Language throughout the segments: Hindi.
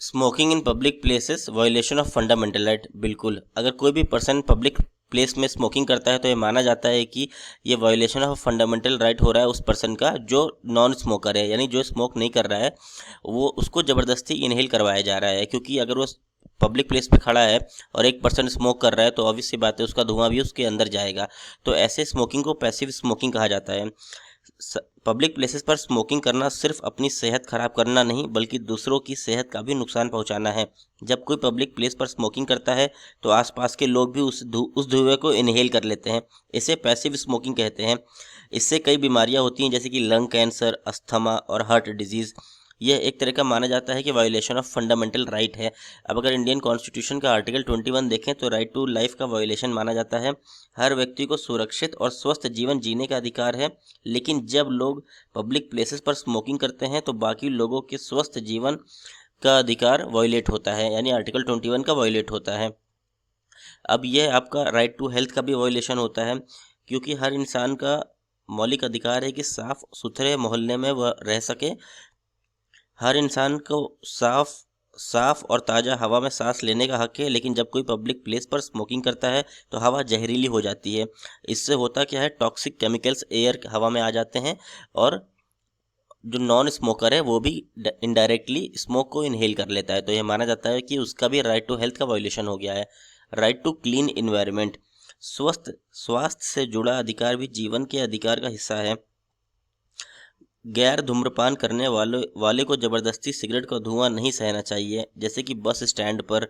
Smoking in public places violation of fundamental right. बिल्कुल, अगर कोई भी पर्सन पब्लिक प्लेस में स्मोकिंग करता है तो ये माना जाता है कि ये वायोलेशन ऑफ फंडामेंटल राइट हो रहा है उस पर्सन का जो नॉन स्मोकर है, यानी जो स्मोक नहीं कर रहा है, वो उसको ज़बरदस्ती इनहेल करवाया जा रहा है। क्योंकि अगर वो पब्लिक प्लेस पे खड़ा है और एक पर्सन स्मोक कर रहा है तो ऑब्वियस सी बात है उसका धुआं भी उसके अंदर जाएगा। तो ऐसे स्मोकिंग को पैसिव स्मोकिंग कहा जाता है। पब्लिक प्लेसेस पर स्मोकिंग करना सिर्फ अपनी सेहत खराब करना नहीं बल्कि दूसरों की सेहत का भी नुकसान पहुंचाना है। जब कोई पब्लिक प्लेस पर स्मोकिंग करता है तो आसपास के लोग भी उस धुएं को इनहेल कर लेते हैं। इसे पैसिव स्मोकिंग कहते हैं। इससे कई बीमारियां होती हैं जैसे कि लंग कैंसर, अस्थमा और हार्ट डिजीज़। यह एक तरह का माना जाता है कि वायोलेशन ऑफ फंडामेंटल राइट है। अब अगर इंडियन कॉन्स्टिट्यूशन का आर्टिकल 21 देखें तो राइट टू लाइफ का वायोलेशन माना जाता है। हर व्यक्ति को सुरक्षित और स्वस्थ जीवन जीने का अधिकार है, लेकिन जब लोग पब्लिक प्लेसेस पर स्मोकिंग करते हैं तो बाकी लोगों के स्वस्थ जीवन का अधिकार वायोलेट होता है, यानी आर्टिकल 21 का वायोलेट होता है। अब यह आपका राइट टू हेल्थ का भी वायोलेशन होता है, क्योंकि हर इंसान का मौलिक अधिकार है कि साफ सुथरे मोहल्ले में वह रह सके। हर इंसान को साफ और ताज़ा हवा में सांस लेने का हक है, लेकिन जब कोई पब्लिक प्लेस पर स्मोकिंग करता है तो हवा जहरीली हो जाती है। इससे होता क्या है, टॉक्सिक केमिकल्स एयर हवा में आ जाते हैं और जो नॉन स्मोकर है वो भी इनडायरेक्टली स्मोक को इनहेल कर लेता है। तो यह माना जाता है कि उसका भी राइट टू हेल्थ का वायोलेशन हो गया है। राइट टू क्लीन इन्वायरमेंट, स्वास्थ्य से जुड़ा अधिकार भी जीवन के अधिकार का हिस्सा है। गैर धूम्रपान करने वाले को जबरदस्ती सिगरेट का धुआं नहीं सहना चाहिए। जैसे कि बस स्टैंड पर,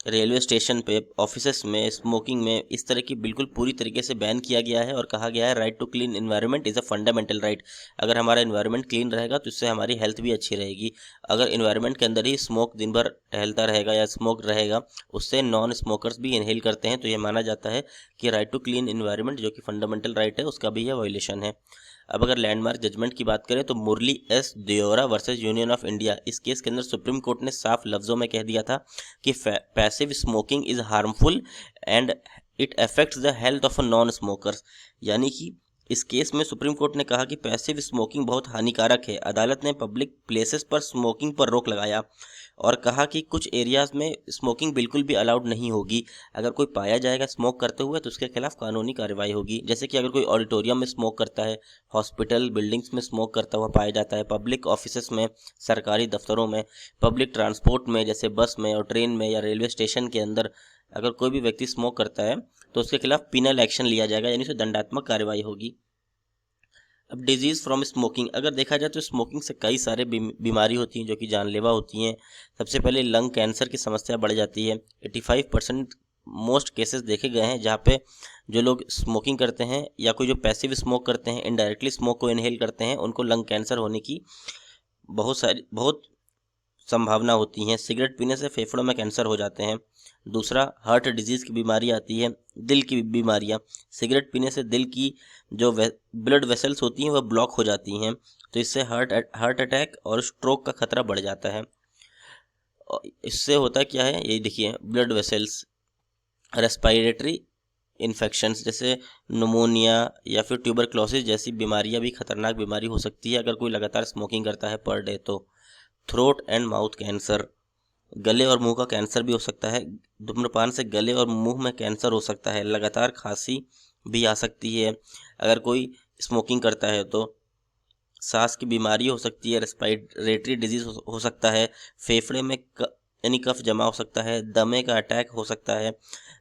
रेलवे स्टेशन पे, ऑफिसेस में स्मोकिंग में इस तरह की बिल्कुल पूरी तरीके से बैन किया गया है और कहा गया है right to clean environment is a fundamental right. अगर हमारा एनवायरनमेंट क्लीन रहेगा तो इससे हमारी हेल्थ भी अच्छी रहेगी। अगर एनवायरनमेंट के अंदर ही स्मोक दिन भर टहलता रहेगा या स्मोक रहेगा, उससे नॉन स्मोकर्स भी इनहेल करते हैं, तो ये माना जाता है कि राइट टू क्लीन एनवायरनमेंट जो कि फंडामेंटल राइट है उसका भी यह वायोलेशन है। अब अगर लैंडमार्क जजमेंट की बात करें तो Murli S Deora versus Union of India, इस केस के अंदर सुप्रीम कोर्ट ने साफ लफ्जों में कह दिया था कि passive smoking is harmful and it affects the health of non smokers. यानी कि इस केस में सुप्रीम कोर्ट ने कहा कि पैसिव स्मोकिंग बहुत हानिकारक है। अदालत ने पब्लिक प्लेसेस पर स्मोकिंग पर रोक लगाया और कहा कि कुछ एरियाज में स्मोकिंग बिल्कुल भी अलाउड नहीं होगी। अगर कोई पाया जाएगा स्मोक करते हुए तो उसके खिलाफ कानूनी कार्रवाई होगी। जैसे कि अगर कोई ऑडिटोरियम में स्मोक करता है, हॉस्पिटल बिल्डिंग्स में स्मोक करता हुआ पाया जाता है, पब्लिक ऑफिसेस में, सरकारी दफ्तरों में, पब्लिक ट्रांसपोर्ट में जैसे बस में और ट्रेन में या रेलवे स्टेशन के अंदर अगर कोई भी व्यक्ति स्मोक करता है तो उसके खिलाफ पिनल एक्शन लिया जाएगा, यानी उसे दंडात्मक कार्रवाई होगी। अब डिजीज़ फ्रॉम स्मोकिंग, अगर देखा जाए तो स्मोकिंग से कई सारे बीमारी होती हैं जो कि जानलेवा होती हैं। सबसे पहले लंग कैंसर की समस्या बढ़ जाती है। 85% मोस्ट केसेस देखे गए हैं जहाँ पे जो लोग स्मोकिंग करते हैं या कोई जो पैसिव स्मोक करते हैं, इनडायरेक्टली स्मोक को इनहेल करते हैं, उनको लंग कैंसर होने की बहुत संभावना होती हैं। सिगरेट पीने से फेफड़ों में कैंसर हो जाते हैं। दूसरा, हार्ट डिजीज़ की बीमारी आती है, दिल की बीमारियां। सिगरेट पीने से दिल की जो ब्लड वेसल्स होती हैं वह ब्लॉक हो जाती हैं, तो इससे हार्ट अटैक और स्ट्रोक का खतरा बढ़ जाता है। इससे होता क्या है, ये देखिए, ब्लड वेसल्स, रेस्पिरेटरी इन्फेक्शंस जैसे निमोनिया या फिर ट्यूबरक्लोसिस जैसी बीमारियां भी खतरनाक बीमारी हो सकती है अगर कोई लगातार स्मोकिंग करता है पर डे। तो थ्रोट एंड माउथ कैंसर, गले और मुंह का कैंसर भी हो सकता है। धूम्रपान से गले और मुंह में कैंसर हो सकता है। लगातार खांसी भी आ सकती है अगर कोई स्मोकिंग करता है तो। सांस की बीमारी हो सकती है, रेस्पिरेटरी डिजीज हो सकता है, फेफड़े में यानी कफ जमा हो सकता है, दमे का अटैक हो सकता है,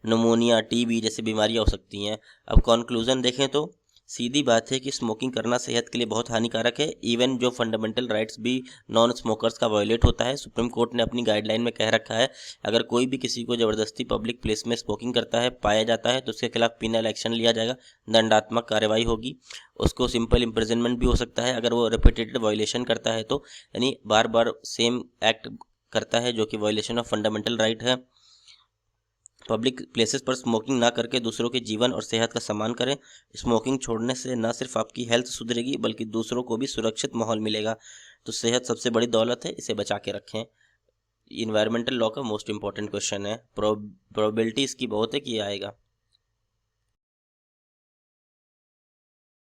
निमोनिया, टीबी जैसी बीमारियां हो सकती हैं। अब कंक्लूजन देखें तो सीधी बात है कि स्मोकिंग करना सेहत के लिए बहुत हानिकारक है। इवन जो फंडामेंटल राइट्स भी नॉन स्मोकर्स का वायोलेट होता है। सुप्रीम कोर्ट ने अपनी गाइडलाइन में कह रखा है अगर कोई भी किसी को ज़बरदस्ती पब्लिक प्लेस में स्मोकिंग करता है पाया जाता है तो उसके खिलाफ पिनल एक्शन लिया जाएगा, दंडात्मक कार्रवाई होगी। उसको सिंपल इम्प्रिजनमेंट भी हो सकता है अगर वो रिपीटेड वायोलेशन करता है तो, यानी बार बार सेम एक्ट करता है जो कि वायोलेशन ऑफ फंडामेंटल राइट है। पब्लिक प्लेसेस पर स्मोकिंग ना करके दूसरों के जीवन और सेहत का सम्मान करें। स्मोकिंग छोड़ने से न सिर्फ आपकी हेल्थ सुधरेगी बल्कि दूसरों को भी सुरक्षित माहौल मिलेगा। तो सेहत सबसे बड़ी दौलत है, इसे बचा के रखें। इन्वायरमेंटल लॉ का मोस्ट इंपॉर्टेंट क्वेश्चन है, प्रोबेबिलिटी इसकी बहुत है कि ये आएगा।